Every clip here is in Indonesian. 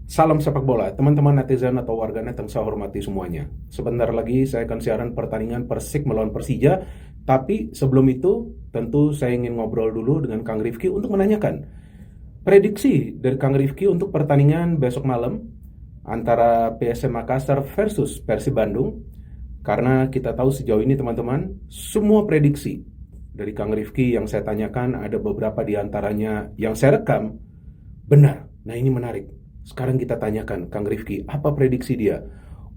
Salam sepak bola, teman-teman netizen atau warganet yang saya hormati semuanya. Sebentar lagi saya akan siaran pertandingan Persik melawan Persija, tapi sebelum itu tentu saya ingin ngobrol dulu dengan Kang Rifki untuk menanyakan prediksi dari Kang Rifki untuk pertandingan besok malam antara PSM Makassar versus Persib Bandung. Karena kita tahu sejauh ini teman-teman, semua prediksi dari Kang Rifki yang saya tanyakan ada beberapa di antaranya yang saya rekam benar. Nah ini menarik. Sekarang kita tanyakan Kang Rifki, apa prediksi dia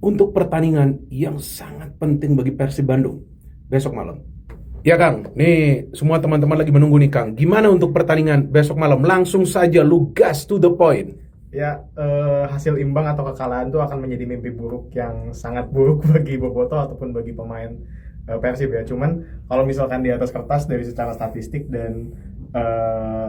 untuk pertandingan yang sangat penting bagi Persib Bandung besok malam? Ya Kang, nih semua teman-teman lagi menunggu nih Kang. Gimana untuk pertandingan besok malam? Langsung saja lu gas to the point. Ya, hasil imbang atau kekalahan itu akan menjadi mimpi buruk yang sangat buruk bagi Boboto ataupun bagi pemain Persib ya. Cuman kalau misalkan di atas kertas dari secara statistik dan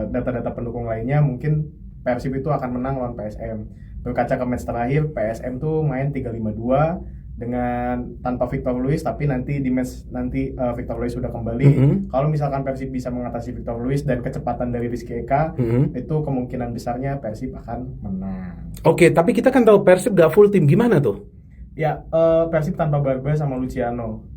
data-data pendukung lainnya, mungkin Persib itu akan menang lawan PSM. Berkaca ke match terakhir, PSM tuh main 3-5-2 dengan tanpa Victor Luis, tapi nanti di match nanti Victor Luis sudah kembali. Kalau misalkan Persib bisa mengatasi Victor Luis dan kecepatan dari Rizky Eka, itu kemungkinan besarnya Persib akan menang. Oke, tapi kita kan tahu Persib gak full tim. Gimana tuh? Ya, Persib tanpa Barba sama Luciano.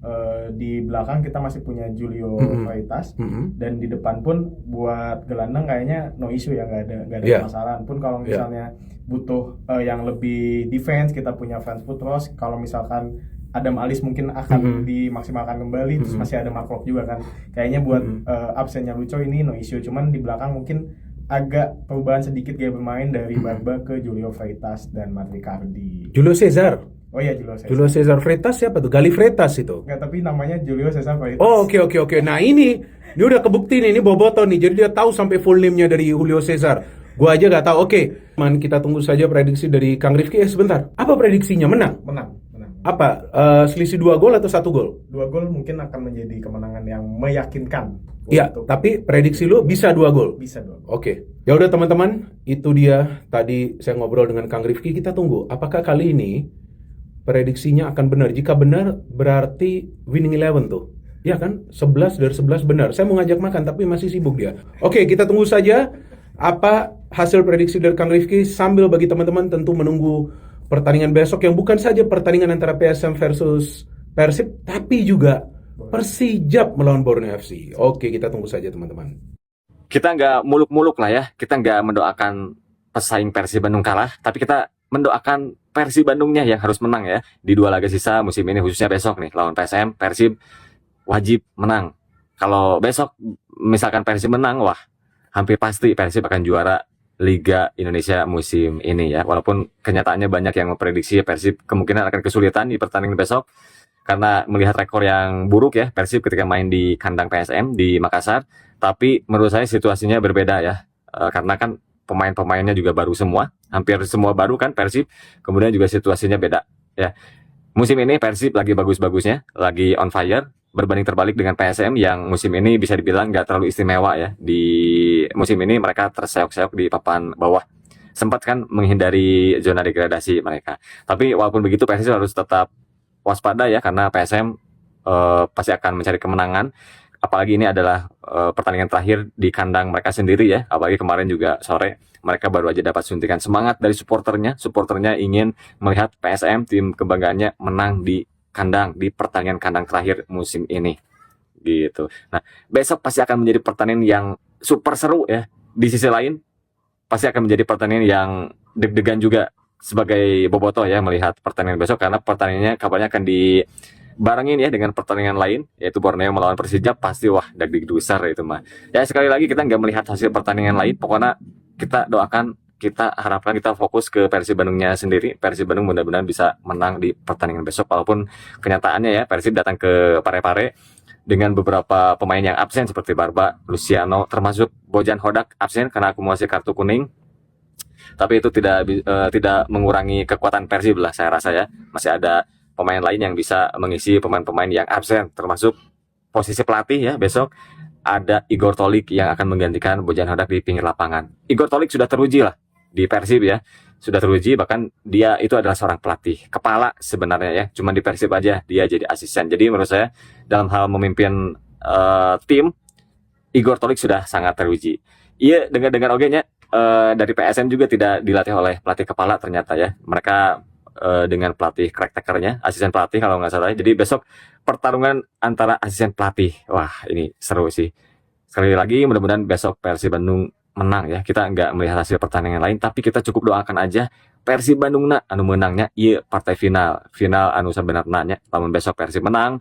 Di belakang kita masih punya Julio Freitas, dan di depan pun buat gelandang kayaknya no issue ya, nggak ada Ya, permasalahan. Pun kalau ya. misalnya butuh yang lebih defense, kita punya Franz Putros. Kalau misalkan Adam Alis mungkin akan dimaksimalkan kembali, terus masih ada Mark Locke juga kan. Kayaknya buat absennya Lucho ini no issue. Cuman di belakang mungkin agak perubahan sedikit gaya bermain dari Barba ke Julio Freitas dan Matt Ricardi. Julio Cesar. Oh iya, Julio Julio Cesar. Cesar Freitas siapa tuh? Gali Freitas itu. Enggak, tapi namanya Julio Cesar Oh, Freitas. oke. Nah ini udah kebukti nih, ini Boboto nih. Jadi dia tahu sampai full name-nya dari Julio Cesar. Gua aja gak tahu. Oke, man, kita tunggu saja prediksi dari Kang Rifki. Sebentar. Apa prediksinya? Menang? Menang. Apa? Selisih 2 gol atau 1 gol? 2 gol mungkin akan menjadi kemenangan yang meyakinkan Iya, untuk tapi prediksi lu bisa 2 gol. bisa 2 gol. Oke. Ya udah teman-teman, itu dia tadi saya ngobrol dengan Kang Rifki. Kita tunggu. Apakah kali ini prediksinya akan benar? Jika benar, berarti winning 11 tuh. Ya kan? 11 dari 11 benar. Saya mau ngajak makan, tapi masih sibuk dia. Oke, kita tunggu saja apa hasil prediksi dari Kang Rifki. Sambil bagi teman-teman tentu menunggu pertandingan besok yang bukan saja pertandingan antara PSM versus Persib, tapi juga Persijap melawan Borneo FC. Oke, kita tunggu saja teman-teman. Kita nggak muluk-muluk lah ya. Kita nggak mendoakan pesaing Persib Bandung kalah, tapi kita mendoakan Persib Bandungnya yang harus menang ya. Di 2 laga sisa musim ini, khususnya besok nih, lawan PSM, Persib wajib menang. Kalau besok misalkan Persib menang, wah hampir pasti Persib akan juara Liga Indonesia musim ini ya. Walaupun kenyataannya banyak yang memprediksi Persib kemungkinan akan kesulitan di pertandingan besok, karena melihat rekor yang buruk ya Persib ketika main di kandang PSM di Makassar. Tapi menurut saya situasinya berbeda ya, karena kan pemain-pemainnya juga baru semua, hampir semua baru kan Persib. Kemudian juga situasinya beda ya. Musim ini Persib lagi bagus-bagusnya, lagi on fire, berbanding terbalik dengan PSM yang musim ini bisa dibilang nggak terlalu istimewa ya. Di musim ini mereka terseok-seok di papan bawah, sempat kan menghindari zona degradasi mereka. Tapi walaupun begitu Persib harus tetap waspada ya, karena PSM pasti akan mencari kemenangan. Apalagi ini adalah pertandingan terakhir di kandang mereka sendiri ya. Apalagi kemarin juga sore mereka baru aja dapat suntikan semangat dari supporternya. Supporternya ingin melihat PSM, tim kebanggaannya, menang di kandang di pertandingan kandang terakhir musim ini gitu. Nah, besok pasti akan menjadi pertandingan yang super seru ya. Di sisi lain pasti akan menjadi pertandingan yang deg-degan juga sebagai Boboto ya, melihat pertandingan besok, karena pertandingannya kabarnya akan dibarengin ya dengan pertandingan lain, yaitu Borneo melawan Persija. Pasti wah deg-deg besar itu mah. Ya sekali lagi kita nggak melihat hasil pertandingan lain, pokoknya kita doakan, kita harapkan, kita fokus ke Persib Bandungnya sendiri. Persib Bandung benar-benar bisa menang di pertandingan besok, walaupun kenyataannya ya Persib datang ke Parepare dengan beberapa pemain yang absen seperti Barba, Luciano, termasuk Bojan Hodak absen karena akumulasi kartu kuning. Tapi itu tidak mengurangi kekuatan Persib lah, saya rasa ya. Masih ada pemain lain yang bisa mengisi pemain-pemain yang absen, termasuk posisi pelatih ya. Besok ada Igor Tolik yang akan menggantikan Bojan Hodak di pinggir lapangan. Igor Tolik sudah teruji lah di Persib ya. Sudah teruji, bahkan dia itu adalah seorang pelatih kepala sebenarnya ya. Cuma di Persib aja dia jadi asisten. Jadi menurut saya dalam hal memimpin tim, Igor Tolik sudah sangat teruji. Iya, dengan oge nya dari PSM juga tidak dilatih oleh pelatih kepala ternyata ya. Mereka dengan pelatih caretakernya, asisten pelatih kalau nggak salah. Jadi besok pertarungan antara asisten pelatih. Wah, ini seru sih. Sekali lagi mudah-mudahan besok Persib Bandung menang ya. Kita nggak melihat hasil pertandingan lain, tapi kita cukup doakan aja Persib Bandung anu menangnya iya partai final anu sebenarnya. Lamun besok Persib menang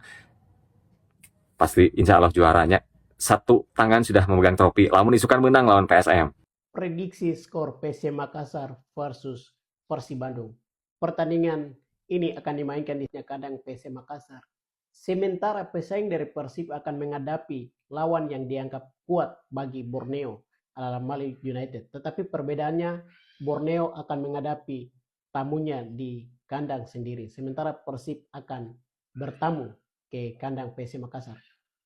pasti insya Allah juaranya. Satu tangan sudah memegang trofi. Lamun isukan menang lawan PSM. Prediksi skor PC Makassar versus Persib Bandung. Pertandingan ini akan dimainkan di kandang PC Makassar. Sementara pesaing dari Persib akan menghadapi lawan yang dianggap kuat bagi Borneo, Al-Ahly United. Tetapi perbedaannya, Borneo akan menghadapi tamunya di kandang sendiri. Sementara Persib akan bertamu ke kandang PC Makassar.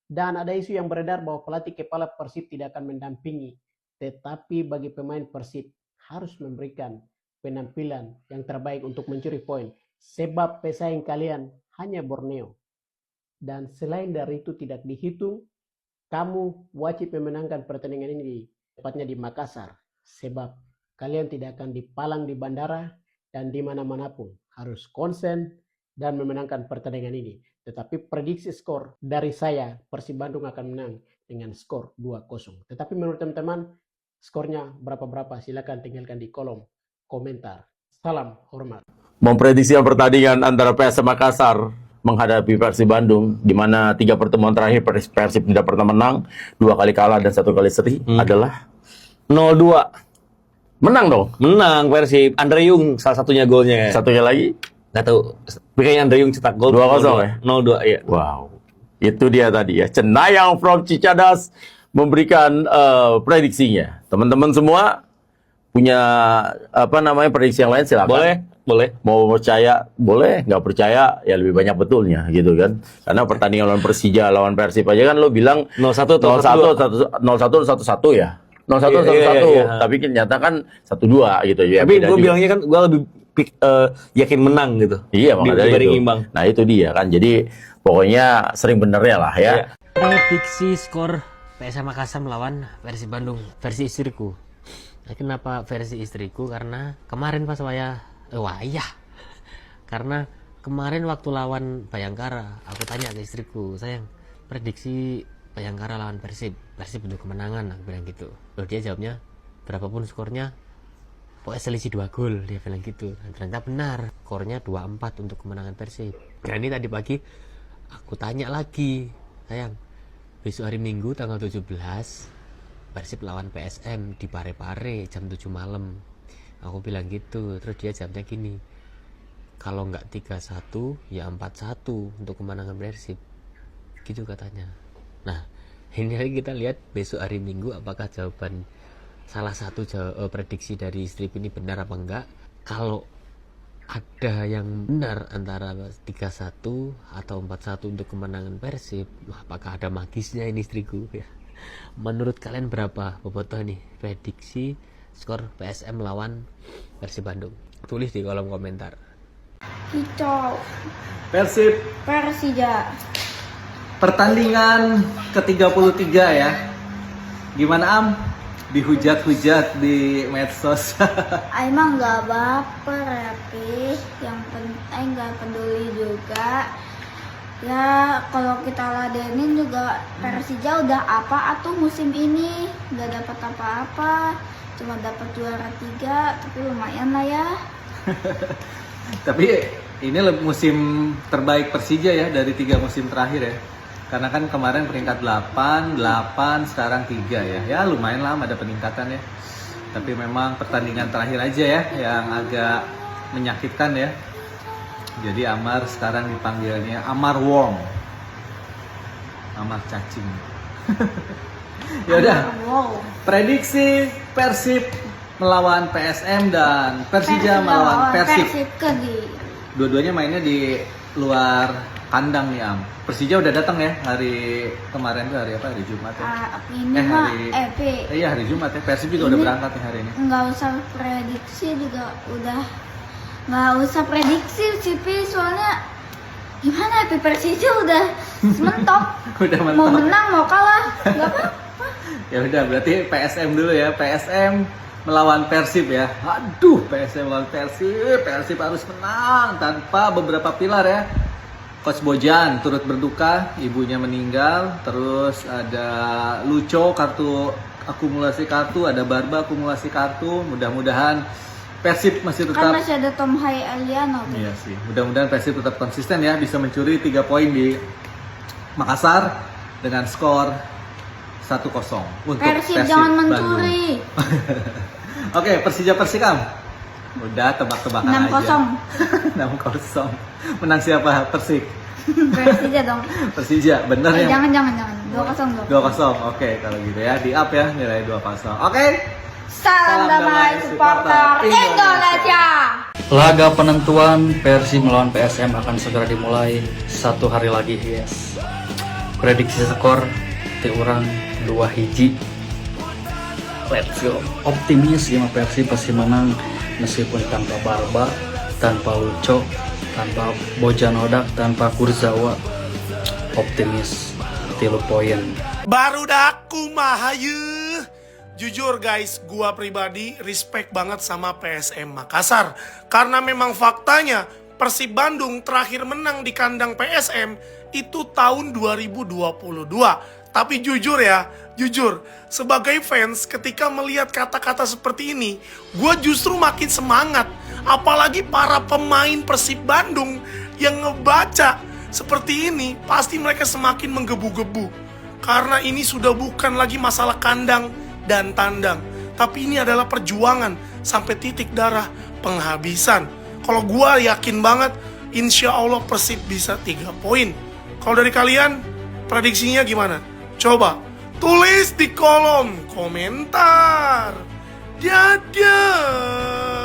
Dan ada isu yang beredar bahwa pelatih kepala Persib tidak akan mendampingi. Tetapi bagi pemain Persib harus memberikan penampilan yang terbaik untuk mencuri poin. Sebab pesaing kalian hanya Borneo. Dan selain dari itu tidak dihitung, kamu wajib memenangkan pertandingan ini tepatnya di Makassar. Sebab kalian tidak akan dipalang di bandara dan di mana-mana pun. Harus konsen dan memenangkan pertandingan ini. Tetapi prediksi skor dari saya, Persib Bandung akan menang dengan skor 2-0. Tetapi menurut teman-teman, skornya berapa-berapa? Silakan tinggalkan di kolom komentar. Salam hormat. Memprediksikan pertandingan antara PSM Makassar menghadapi Persib Bandung, di mana 3 pertemuan terakhir Persib tidak pernah menang, 2 kali kalah dan 1 kali seri adalah 0-2. menang dong. Menang Persib. Andre Yung salah satunya golnya. Satunya lagi Nggak tahu. Kayaknya Andre Yung cetak gol 2-0 ya? 0-2 iya. wow. Itu dia tadi ya. Cenayang from Cicadas memberikan prediksinya. Teman-teman semua punya prediksi yang lain silakan. Boleh. Mau percaya boleh, nggak percaya ya lebih banyak betulnya gitu kan. Karena pertandingan lawan Persija lawan Persib aja kan lo bilang 0-1 atau 0-1 1-1 ya. 0-1 1-1. Iya. Tapi ternyata kan 1-2 gitu ya. Tapi beda gue juga. bilangnya kan gue lebih yakin menang gitu. Iya, makanya dibanding itu. imbang. Nah, itu dia kan. Jadi pokoknya sering benernya lah ya. Iya. Prediksi skor PSM Makassar melawan Persib Bandung versi istriku. Nah, kenapa versi istriku? Karena kemarin pas karena kemarin waktu lawan Bayangkara, aku tanya ke istriku, sayang, prediksi Bayangkara lawan Persib untuk kemenangan, aku bilang gitu. Lalu dia jawabnya, berapapun skornya, pokoknya selisih 2 gol, dia bilang gitu. Dan ternyata benar, skornya 2-4 untuk kemenangan Persib. Nah ini tadi pagi aku tanya lagi, sayang, besok hari Minggu tanggal 17 Persib lawan PSM di Parepare jam 7 malam. Aku bilang gitu, terus dia jawabnya gini, kalau nggak 3-1 ya 4-1 untuk kemenangan Persib, gitu katanya. Nah ini kita lihat besok hari Minggu apakah jawaban salah satu prediksi dari istri ini benar apa enggak. Kalau ada yang benar antara 3-1 atau 4-1 untuk kemenangan Persib, apakah ada magisnya ini istriku ya? Menurut kalian berapa bobotoh nih prediksi skor PSM lawan Persib Bandung? Tulis di kolom komentar. Hijau Persib Persija pertandingan ke-33 ya. Gimana Am? Dihujat-hujat di medsos. emang nggak baper ya Pi, yang penting nggak peduli juga ya. Kalau kita ladenin juga Persija udah apa atau musim ini nggak dapat apa-apa, cuma dapat juara 3, tapi lumayan lah ya. Tapi ini musim terbaik Persija ya dari 3 musim terakhir ya. Karena kan kemarin peringkat 8, sekarang 3 ya. Ya lumayan lah ada peningkatan ya. Tapi memang pertandingan terakhir aja ya yang agak menyakitkan ya. Jadi Amar sekarang dipanggilnya Amar Worm. Amar cacing. Ya udah. Wow. Prediksi Persib melawan PSM dan Persija melawan Persib. Dua-duanya mainnya di luar kandang nih Am. Persija udah datang ya hari kemarin tuh hari apa? Hari Jumat ya. Hari Jumat ya. Persib juga udah berangkat nih hari ini. Nggak usah prediksi juga udah. Nggak usah prediksi sih Pi, soalnya gimana ya, Persija udah mentok. Udah mentok. Mau menang mau kalah nggak apa-apa. Ya udah berarti PSM dulu ya. PSM melawan Persib ya. Aduh, PSM melawan Persib. Persib harus menang tanpa beberapa pilar ya. Coach Bojan turut berduka, ibunya meninggal. Terus ada Lucho akumulasi kartu, ada Barba akumulasi kartu. Mudah-mudahan Persib masih Kan tetap, masih ada Tom Hai Aliano tuh. iya sih. Mudah-mudahan Persib tetap konsisten ya, bisa mencuri 3 poin di Makassar dengan skor 1-0 untuk Persib jangan Bandung. mencuri. Oke, Persija Persikam. Udah tebak-tebakan aja. 6-0. 6-0. Menang siapa? Persik. Persija dong. Persija, bener ya? Jangan. 2-0. 2-0. Oke, kalau gitu ya, di up ya nilai 2-0. Oke. Salam damai supporter Indonesia. Laga penentuan Persib melawan PSM akan segera dimulai 1 hari lagi, yes. Prediksi skor ti urang 2-1. Let's go. Optimis ya Persib pasti menang meskipun tanpa Barba, tanpa Lucho, tanpa Bojanodak, tanpa Kurzawa. Optimis 3 poin. Barudak kumaha yeuh. Jujur guys, gua pribadi respect banget sama PSM Makassar. Karena memang faktanya Persib Bandung terakhir menang di kandang PSM itu tahun 2022. Tapi jujur ya, sebagai fans ketika melihat kata-kata seperti ini, gua justru makin semangat. Apalagi para pemain Persib Bandung yang ngebaca seperti ini, pasti mereka semakin menggebu-gebu. Karena ini sudah bukan lagi masalah kandang dan tandang, tapi ini adalah perjuangan sampai titik darah penghabisan. Kalau gua yakin banget, insya Allah Persib bisa 3 poin. Kalau dari kalian, prediksinya gimana? Coba tulis di kolom komentar. Dadah.